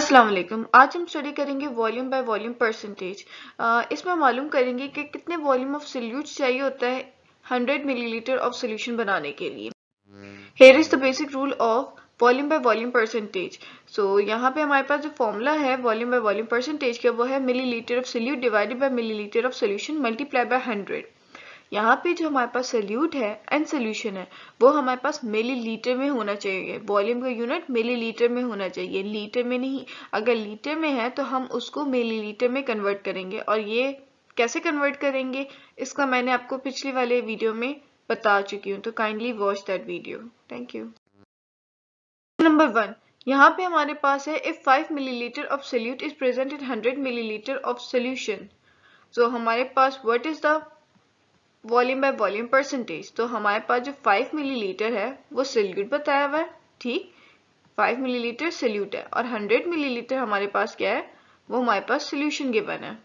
अस्सलाम वालेकुम। आज हम स्टडी करेंगे वॉल्यूम बाय वॉल्यूम परसेंटेज। इसमें मालूम करेंगे कि कितने वॉल्यूम ऑफ सोल्यूट चाहिए होता है 100 मिलीलीटर ऑफ सोल्यूशन बनाने के लिए। Here is the basic rule of volume by volume percentage. So यहाँ पे हमारे पास जो फॉर्मूला है वॉल्यूम बाय वॉल्यूम परसेंटेज का वो है millilitre of solute divided bye millilitre of solution multiply by 100। यहाँ पे जो हमारे पास सोल्यूट है एंड सोल्यूशन है वो हमारे पास मिलीलीटर में होना चाहिए। वॉल्यूम का यूनिट मिलीलीटर में होना चाहिए, लीटर में नहीं। अगर लीटर में है तो हम उसको मिलीलीटर में कन्वर्ट करेंगे, और ये कैसे कन्वर्ट करेंगे इसका मैंने आपको पिछले वाले वीडियो में बता चुकी हूँ, तो kindly watch that video. Thank you. Number 1, यहाँ पे हमारे पास है if 5 millilitre of solute is present in 100 millilitre of solution. So हमारे पास what is the volume by volume percentage. तो हमारे पास जो 5 मिलीलीटर है वो सोल्यूट बताया हुआ है, ठीक। 5 मिलीलीटर सोल्यूट है और 100 मिलीलीटर हमारे पास क्या है, वो हमारे पास सोल्यूशन गिवन है।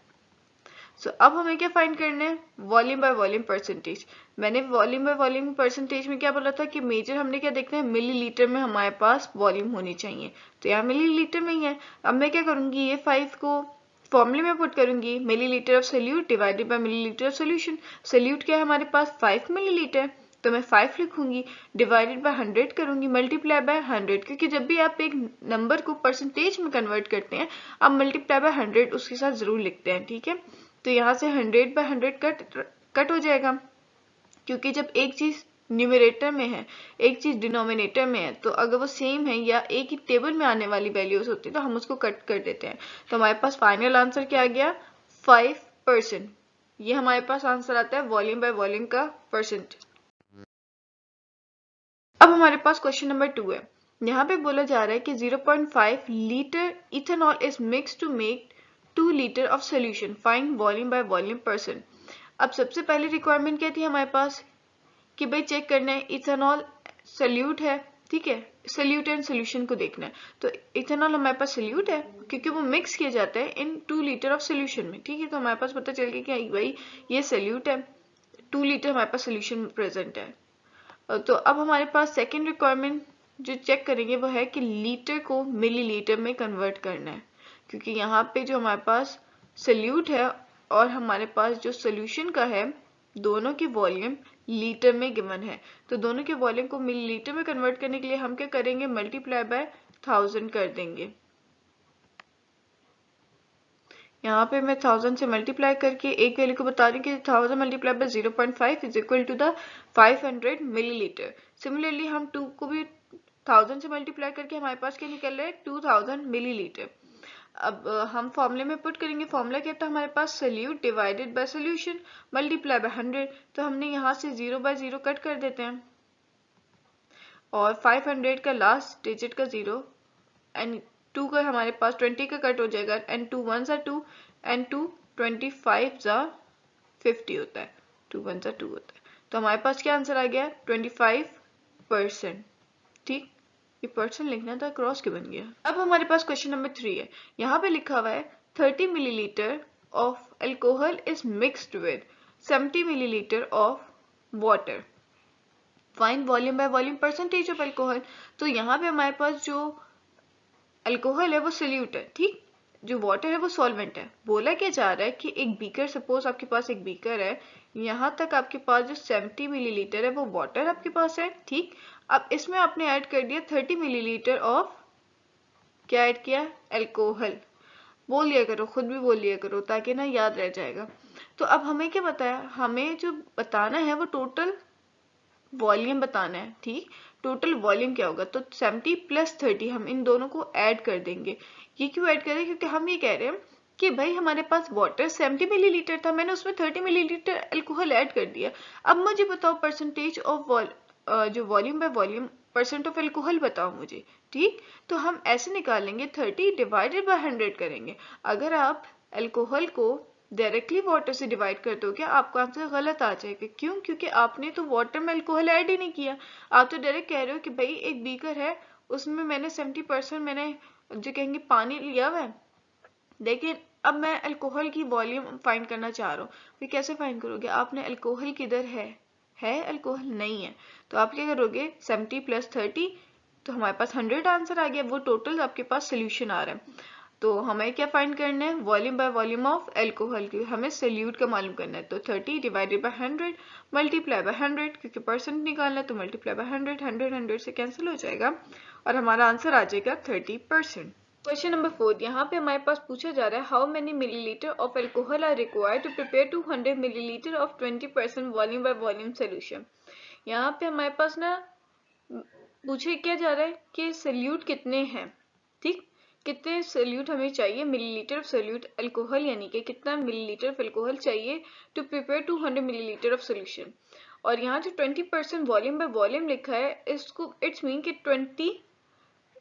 सो अब हमें क्या फाइंड करना है, वॉल्यूम बाय वॉल्यूम परसेंटेज। मैंने वॉल्यूम बाय वॉल्यूम परसेंटेज में क्या बोला था कि मेजर हमने क्या देखना है, मिलीलीटर में हमारे पास वॉल्यूम होनी चाहिए, तो यहाँ मिलीलीटर में ही है। अब मैं क्या करूंगी, ये 5 को फॉर्मूले में पुट करूंगी, millilitre of solute divided bye millilitre of solution. Solute क्या है हमारे पास 5 मिलीलीटर, तो मैं 5 लिखूंगी, डिवाइडेड बाय 100 करूंगी, मल्टीप्लाई बाय 100, क्योंकि जब भी आप एक नंबर को परसेंटेज में कन्वर्ट करते हैं आप मल्टीप्लाई बाय 100 उसके साथ जरूर लिखते हैं, ठीक है। तो यहाँ से 100 बाय 100 कट हो जाएगा, क्योंकि जब एक चीज न्यूमरेटर में है एक चीज डिनोमिनेटर में है तो अगर वो सेम है या एक ही टेबल में आने वाली वैल्यूज होती है तो हम उसको कट कर देते हैं। तो हमारे पास फाइनल आंसर क्या आ गया, 5%। ये हमारे पास आंसर आता है वॉल्यूम बाय वॉल्यूम का परसेंटेज। अब हमारे पास क्वेश्चन नंबर 2 है। यहाँ पे बोला जा रहा है कि 0.5 litre ethanol is mix to make 2 litre of solution, find volume by volume percent. अब सबसे पहली रिक्वायरमेंट क्या थी हमारे पास कि भाई चेक करना है इथेनॉल सोल्यूट है, ठीक है, सोल्यूट एंड सोल्यूशन को देखना है। तो इथेनॉल हमारे पास सोल्यूट है क्योंकि वो मिक्स किया जाता है इन 2 लीटर ऑफ सोल्यूशन में, ठीक है। तो हमारे पास पता चल गया कि भाई ये सोल्यूट है, 2 लीटर हमारे पास सोल्यूशन प्रेजेंट है। तो अब हमारे पास सेकेंड रिक्वायरमेंट जो चेक करेंगे वो है कि लीटर को मिलीलीटर में कन्वर्ट करना है, क्योंकि यहाँ पे जो हमारे पास सोल्यूट है और हमारे पास जो सोल्यूशन का है दोनों की वॉल्यूम लीटर में गिवन है। तो दोनों के वॉल्यूम को मिलीलीटर में कन्वर्ट करने के लिए हम क्या करेंगे, मल्टीप्लाई बाय 1000 कर देंगे। यहाँ पे मैं 1000 से मल्टीप्लाई करके एक वैल्यू को बता रही हूँ कि 1000 multiply by 0.5 is equal to the 500 millilitre. Similarly हम 2 को भी 1000 से मल्टीप्लाई करके हमारे पास क्या निकल रहा है, 2000 मिलीलीटर। अब हम फॉर्मूले में पुट करेंगे, फॉर्मूला क्या था हमारे पास, solute divided by solution multiply by 100। तो हमने यहाँ से 0 बाय 0 कट कर देते हैं और 500 का लास्ट डिजिट का 0 एंड 2 का हमारे पास 20 का कट हो जाएगा, and 2 1s are 2 and 2 25s are 50 होता है, 2 1s are 2 होता है। तो हमारे पास क्या आंसर आ गया, 25%, ठीक। ये परसेंट लिखना था, क्रॉस क्यों बन गया। अब हमारे पास क्वेश्चन नंबर 3 है। यहाँ पे लिखा हुआ है 30 millilitre of alcohol is mixed with 70 millilitre of water, find volume by volume percentage of alcohol. तो यहाँ पे हमारे पास जो अल्कोहल है वो सोल्यूट है, ठीक, जो वाटर है वो सॉल्वेंट है। बोला क्या जा रहा है कि एक बीकर, सपोज आपके पास एक बीकर है, यहाँ तक आपके पास जो 70 मिलीलीटर है वो वाटर आपके पास है, ठीक। अब इसमें आपने ऐड कर दिया 30 मिलीलीटर ऑफ, क्या ऐड किया, अल्कोहल। बोल लिया करो, खुद भी बोल लिया करो ताकि ना याद रह जाएगा। तो अब हमें क्या बताया, हमें जो बताना है वो टोटल वॉल्यूम बताना है, ठीक। टोटल वॉल्यूम क्या होगा, तो 70 प्लस 30 हम इन दोनों को ऐड कर देंगे। ये क्यों ऐड करें, क्योंकि हम ये कह रहे हैं कि भाई हमारे पास वाटर 70 मिलीलीटर था, मैंने उसमें 30 मिलीलीटर अल्कोहल ऐड कर दिया। अब मुझे बताओ परसेंटेज ऑफ जो volume by volume percent of alcohol बताओ मुझे, ठीक। तो हम ऐसे निकालेंगे 30 डिवाइडेड बाय 100 करेंगे। अगर आप अल्कोहल को डायरेक्टली वाटर से डिवाइड कर दोगे आपका आंसर गलत आ जाएगा। क्यों, क्योंकि आपने तो वाटर में अल्कोहल ऐड ही नहीं किया। आप तो डायरेक्ट कह रहे हो कि भाई एक बीकर है उसमें मैंने 70% मैंने जो कहेंगे पानी लिया हुआ है, लेकिन अब मैं अल्कोहल की वॉल्यूम फाइंड करना चाह रहा हूँ। फिर कैसे फाइंड करोगे, आपने अल्कोहल किधर है अल्कोहल नहीं है, तो आप क्या करोगे 70 प्लस 30, तो हमारे पास 100 आंसर आ गया, वो टोटल आपके पास सोल्यूशन आ रहा है। तो हमें क्या फाइंड करना है, volume by volume of alcohol की हमें सोल्यूट का मालूम करना है। तो 30 डिवाइडेड बाय 100 मल्टीप्लाई बाय 100, क्योंकि परसेंट निकालना है तो मल्टीप्लाई बाय 100, 100 से कैंसिल हो जाएगा और हमारा आंसर आ जाएगा 30%। क्वेश्चन नंबर 4, यहाँ पे हमारे पास पूछा जा रहा है how many millilitre of alcohol are required to prepare 200 millilitre of 20% volume by volume solution. यहाँ पे हमारे पास ना पूछे क्या जा रहा है कि सोल्यूट कितने हैं, ठीक, कितने सोल्यूट हमें चाहिए, मिलीलीटर ऑफ सोल्यूट अल्कोहल, यानी कि कितना मिलीलीटर ऑफ अल्कोहल चाहिए to prepare 200 millilitre of solution. और यहाँ जो 20% वॉल्यूम बाय वॉल्यूम लिखा है, इसको इट्स मीन कि 20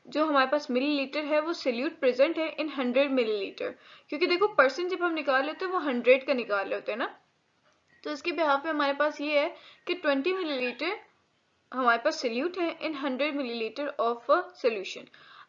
जो हमारे पास मिलीलीटर है वो सोल्यूट प्रेजेंट है इन 100 मिलीलीटर, क्योंकि देखो परसेंट जब हम निकाल लेते हैं वो 100 का निकाल रहे होते हैं ना। तो इसके बिहाफ पे हमारे पास ये है कि 20 मिलीलीटर हमारे पास सोल्यूट है इन 100 मिलीलीटर ऑफ अ सोल्यूशन।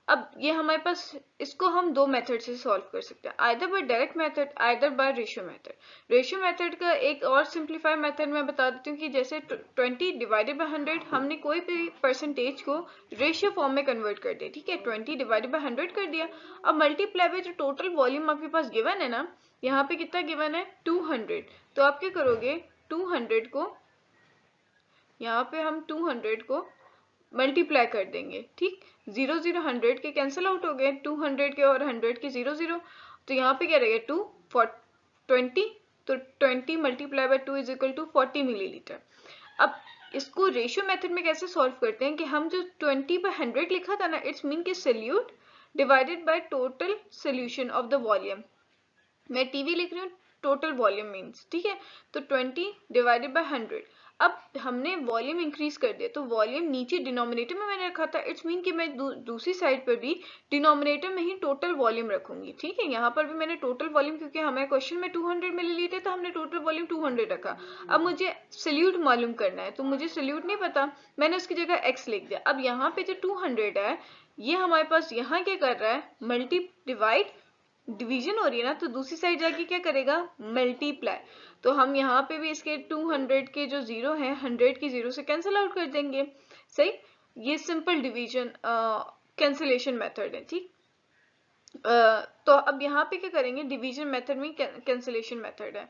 अब ये हमारे पास, इसको हम दो मेथड से सॉल्व कर सकते हैं, either bye direct method, either bye ratio method. Ratio method का एक और सिंप्लीफाइड मेथड मैं बता देती हूँ कि जैसे 20 डिवाइडेड बाय 100 हमने कोई भी परसेंटेज को रेशियो फॉर्म में कन्वर्ट कर दिया, ठीक है, 20 डिवाइडेड बाय 100 कर दिया। अब मल्टीप्लाई बाय जो टोटल वॉल्यूम आपके पास गिवन है ना, यहाँ पे कितना गिवन है 200, तो आप क्या करोगे 200 को, यहाँ पे हम 200 को मल्टीप्लाई कर देंगे, ठीक, 0 0 100 के कैंसिल आउट हो गए, 200 के और 100 के 0 0, तो यहाँ पे क्या रहेगा 2 20, तो 20 multiply by 2 is equal to 40 millilitre. अब इसको रेशियो मेथड में कैसे सॉल्व करते हैं कि हम जो 20 बाय 100 लिखा था ना, इट्स मीन कि solute divided by total solution of the volume, मैं टीवी लिख रही हूँ, टोटल वॉल्यूम मीन्स, ठीक है, तो 20 डिवाइडेड बाय 100। अब हमने वॉल्यूम इंक्रीज कर दिया, तो वॉल्यूम नीचे डिनोमिनेटर में मैंने रखा था, इट्स मीन कि मैं दूसरी साइड पर भी डिनोमिनेटर में ही टोटल वॉल्यूम रखूंगी, ठीक है, यहाँ पर भी मैंने टोटल वॉल्यूम, क्योंकि हमें क्वेश्चन में 200 मिलीलीटर तो हमने टोटल वॉल्यूम 200 रखा। अब मुझे सोल्यूट मालूम करना है, तो मुझे सोल्यूट नहीं पता, मैंने उसकी जगह x लिख दिया। अब यहाँ पे जो 200 है ये हमारे पास यहाँ क्या कर रहा है, मल्टी डिवाइड, डिवीजन हो रही है ना, तो दूसरी साइड जाके क्या करेगा मल्टीप्लाई। तो हम यहाँ पे भी इसके 200 के जो 0 है 100 की 0 से कैंसिल आउट कर देंगे, सही, ये सिंपल डिवीजन कैंसिलेशन मेथड है, ठीक। तो अब यहाँ पे क्या करेंगे, डिवीजन मेथड में कैंसिलेशन मेथड है,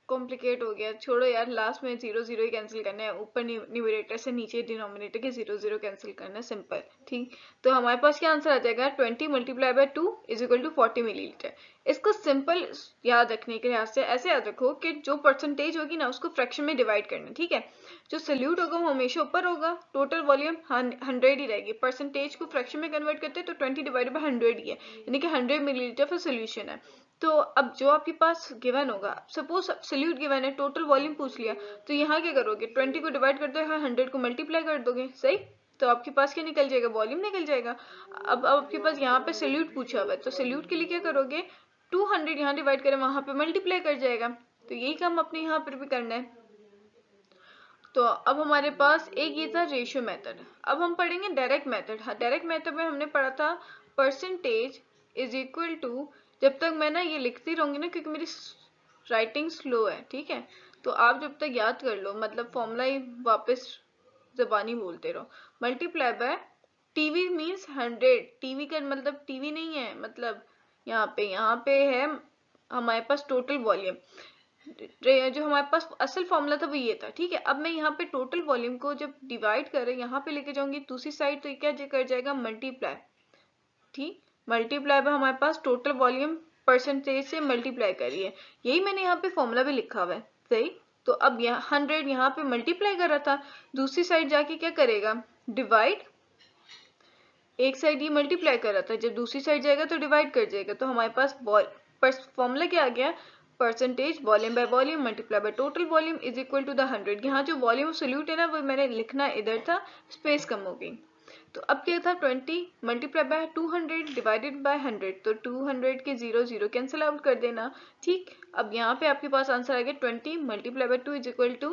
कॉम्प्लिकेट हो गया, छोड़ो यार, लास्ट में 0 0 ही कैंसिल करना है, ऊपर न्यूमरेटर से नीचे डिनोमिनेटर के 0 0 कैंसिल करना है, सिंपल, ठीक। तो हमारे पास क्या आंसर आ जाएगा 20 multiply by 2 is equal to 40 millilitre. इसको सिंपल याद रखने के लिहाज से ऐसे याद रखो कि जो परसेंटेज होगी ना उसको फ्रैक्शन में डिवाइड करना, ठीक है, जो सोल्यूट होगा वो हमेशा ऊपर होगा, टोटल वॉल्यूम 100 ही रहेगी, परसेंटेज को फ्रैक्शन में कन्वर्ट करते हैं तो 20 डिवाइडेड बाय 100 ही है, यानी कि 100 मिलीलीटर का सोल्यूशन है। तो अब जो आपके पास गिवन होगा, सपोज सोल्यूट गिवन है, टोटल वॉल्यूम पूछ लिया, तो यहाँ क्या करोगे 20 को डिवाइड करते हैं 100 को मल्टीप्लाई कर दोगे, सही, तो आपके पास क्या निकल जाएगा, वॉल्यूम निकल जाएगा। अब आपके पास यहाँ पे सोल्यूट पूछा हुआ है, तो सोल्यूट के लिए क्या करोगे 200 यहाँ डिवाइड करें वहां पे मल्टीप्लाई कर जाएगा, तो यही काम अपने यहाँ पर भी करना है। तो अब हमारे पास एक ये था रेशियो मेथड, अब हम पढ़ेंगे डायरेक्ट मेथड। हाँ, डायरेक्ट मेथड में हमने पढ़ा था परसेंटेज इज इक्वल टू, जब तक मैं ना ये लिखती रहूंगी ना, क्योंकि मेरी राइटिंग स्लो है, ठीक है, तो आप जब तक याद कर लो, मतलब फॉर्मूला ही वापस जबानी बोलते रहो, multiply by TV means 100, TV का मतलब टीवी नहीं है, मतलब यहाँ पे है हमारे पास टोटल वॉल्यूम, जो हमारे पास असल फॉर्मूला था वो ये था, ठीक है। अब मैं यहाँ पे टोटल वॉल्यूम को जब डिवाइड कर रहे यहाँ पे लेके जाऊंगी दूसरी साइड, तो क्या कर जाएगा मल्टीप्लाई, ठीक, मल्टीप्लाई में हमारे पास टोटल वॉल्यूम परसेंटेज से मल्टीप्लाई करिए, यही मैंने यहाँ पे फॉर्मूला भी लिखा हुआ है, सही। तो अब यहाँ 100 यहाँ पे मल्टीप्लाई कर रहा था, दूसरी साइड जाके क्या करेगा डिवाइड, एक साइड ये मल्टीप्लाई कर रहा था, जब दूसरी साइड जाएगा तो डिवाइड कर जाएगा, तो हमारे पास फॉर्मूला क्या आ गया, percentage volume by volume multiply by total volume is equal to the 100। यहाँ जो वॉल्यूम सोल्यूट है ना वो मैंने लिखना इधर था, स्पेस कम हो गई। तो अब क्या था 20 मल्टीप्लाई बाय 200 डिवाइडेड बाय 100, तो 200 के 0 0 कैंसिल आउट कर देना, ठीक। अब यहाँ पे आपके पास आंसर आ गया 20 multiply by 2 is equal to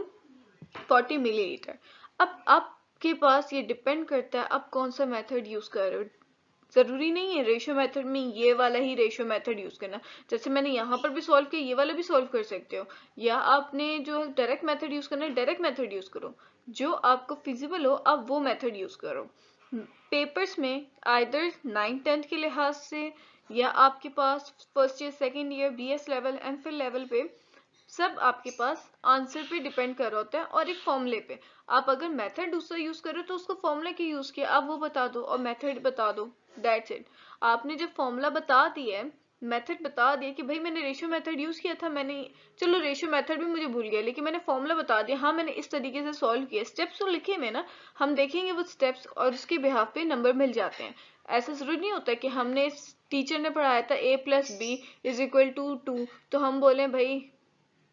40 millilitre. अब आपके पास ये डिपेंड करता है आप कौन सा मेथड यूज कर रहे हो, जरूरी नहीं है रेशियो मेथड में ये वाला ही रेशियो मेथड यूज करना, जैसे मैंने यहाँ पर भी सॉल्व किया ये वाला भी सॉल्व कर सकते हो, या आपने जो डायरेक्ट मेथड यूज करना है डायरेक्ट मेथड यूज करो, जो आपको फिजिबल हो आप वो मेथड यूज करो। पेपर्स में आइदर 9th-10th के लिहाज से या आपके पास first year second year BS level MPhil level पे सब आपके पास आंसर पे डिपेंड कर रहा होता है और एक फॉर्मूले पे। आप अगर मेथड दूसरा यूज करो तो उसको फॉर्मूला की यूज किया, आप वो बता दो और मेथड बता दो, दैट्स इट। आपने जब फॉर्मूला बता दिया है, मेथड बता दिया कि भाई मैंने रेशियो मेथड यूज किया था, मैंने चलो रेशियो मेथड भी मुझे भूल गया लेकिन मैंने फॉर्मूला बता दिया, हाँ मैंने इस तरीके से सॉल्व किया, स्टेप्स तो लिखे में ना, हम देखेंगे वो स्टेप्स और उसके बिहाफ पे नंबर मिल जाते हैं। ऐसा जरूरी नहीं होता कि हमने टीचर ने पढ़ाया था a+b = 2 तो हम बोले भाई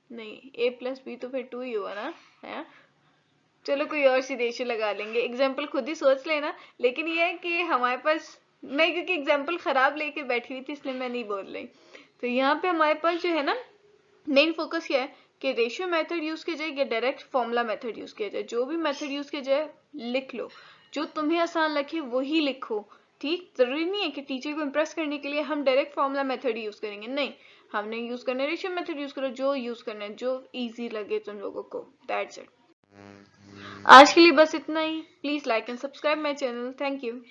नहीं a+b तो फिर 2 ही हुआ ना, है। चलो कोई और सी रेशियो लगा लेंगे, एग्जाम्पल खुद ही सोच लेना। लेकिन ये है कि हमारे पास, मैं क्योंकि एग्जाम्पल खराब लेके बैठी हुई थी इसलिए मैं नहीं बोल रही। तो यहाँ पे हमारे पास जो है ना मेन फोकस क्या है कि रेशियो मेथड यूज किया जाए या डायरेक्ट फॉर्मूला मेथड यूज किया जाए। जो भी मेथड यूज किया जाए लिख लो, जो तुम्हें आसान लगे वही लिखो, ठीक। जरूरी नहीं है कि टीचर को इम्प्रेस करने के लिए हम डायरेक्ट फॉर्मूला मेथड यूज करेंगे, नहीं, हमने यूज करना है रेशियो मेथड यूज करो, जो यूज करना है, जो इजी लगे तुम लोगों को, दैट्स इट। आज के लिए बस इतना ही। Please like and subscribe my channel. Thank you.